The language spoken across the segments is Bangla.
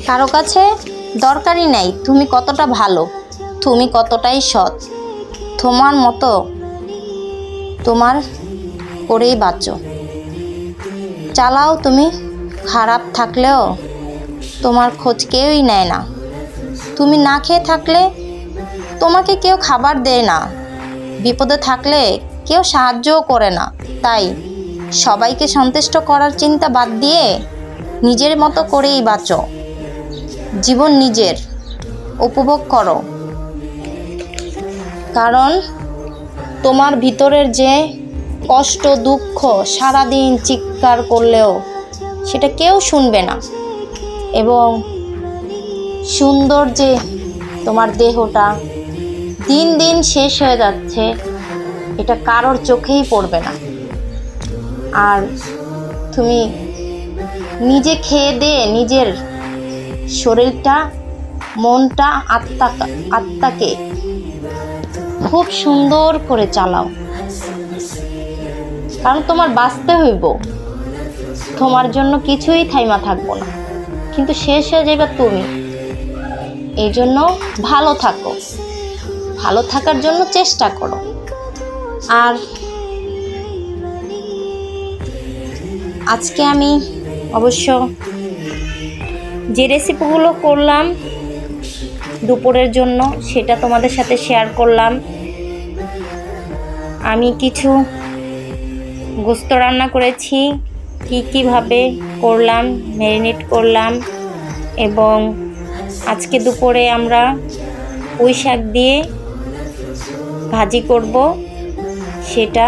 কারো কাছে দরকারই নাই তুমি কতটা ভালো, তুমি কতটাই সৎ। তোমার মতো তোমার করেই বাঁচো। চালাও, তুমি খারাপ থাকলেও তোমার খোঁজ কেউই নেয় না। তুমি না খেয়ে থাকলে তোমাকে কেউ খাবার দেয় না। বিপদে থাকলে কেউ সাহায্যও করে না। তাই সবাইকে সন্তুষ্ট করার চিন্তা বাদ দিয়ে নিজের মতো করেই বাঁচো। জীবন নিজের, উপভোগ করো। কারণ তোমার ভিতরের যে কষ্ট দুঃখ সারাদিন চিৎকার করলেও সেটা কেউ শুনবে না। এবং সুন্দর যে তোমার দেহটা দিন দিন শেষ হয়ে যাচ্ছে, এটা কারোর চোখেই পড়বে না। আর তুমি নিজে খেয়ে দিয়ে নিজের শরীরটা, মনটা, আত্মাকে খুব সুন্দর করে চালাও। কারণ তোমার বাঁচতে হইব, তোমার জন্য কিছুই থাইমা থাকবো না, কিন্তু শেষ হয়ে যাবে তুমি। এই জন্য ভালো থাকো, ভালো থাকার জন্য চেষ্টা করো। আর আজকে আমি অবশ্য যে রেসিপিগুলো করলাম দুপুরের জন্য সেটা তোমাদের সাথে শেয়ার করলাম। আমি কিছু গোস্ত রান্না করেছি, কীভাবে করলাম, ম্যারিনেট করলাম। এবং আজকে দুপুরে আমরা পুঁই শাক দিয়ে ভাজি করব, সেটা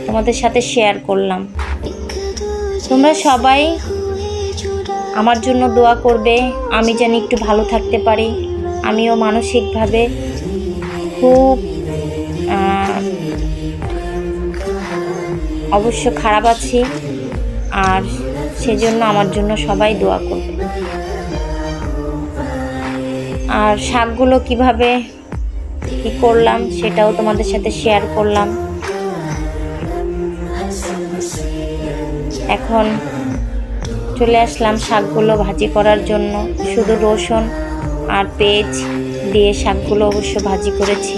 তোমাদের সাথে শেয়ার করলাম। তোমরা সবাই আমার জন্য দোয়া করবে, আমি যেন একটু ভালো থাকতে পারি। আমিও মানসিকভাবে খুব অবশ্য খারাপ আছি, আর সেজন্য আমার জন্য সবাই দোয়া করবে। আর শাকগুলো কিভাবে কি করলাম সেটাও তোমাদের সাথে শেয়ার করলাম। এখন চলে আসলাম শাকগুলো ভাজি করার জন্য। শুধু রসুন আর পেঁয়াজ দিয়ে শাকগুলো অবশ্য ভাজি করেছি।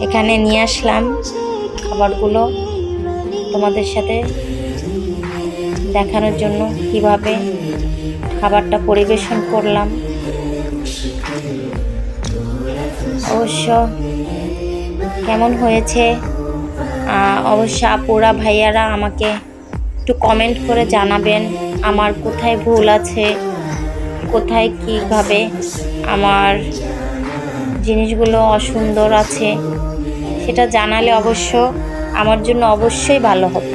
এখানে নিয়ে আসলাম খাবারগুলো তোমাদের সাথে দেখানোর জন্য, কিভাবে খাবারটা পরিবেশন করলাম। অবশ্য কেমন হয়েছে অবশ্য আপুরা ভাইয়ারা আমাকে একটু কমেন্ট করে জানাবেন আমার কোথায় ভুল আছে, কোথায় কীভাবে আমার জিনিসগুলো অসুন্দর আছে, সেটা জানালে অবশ্য আমার জন্য অবশ্যই ভালো হবে।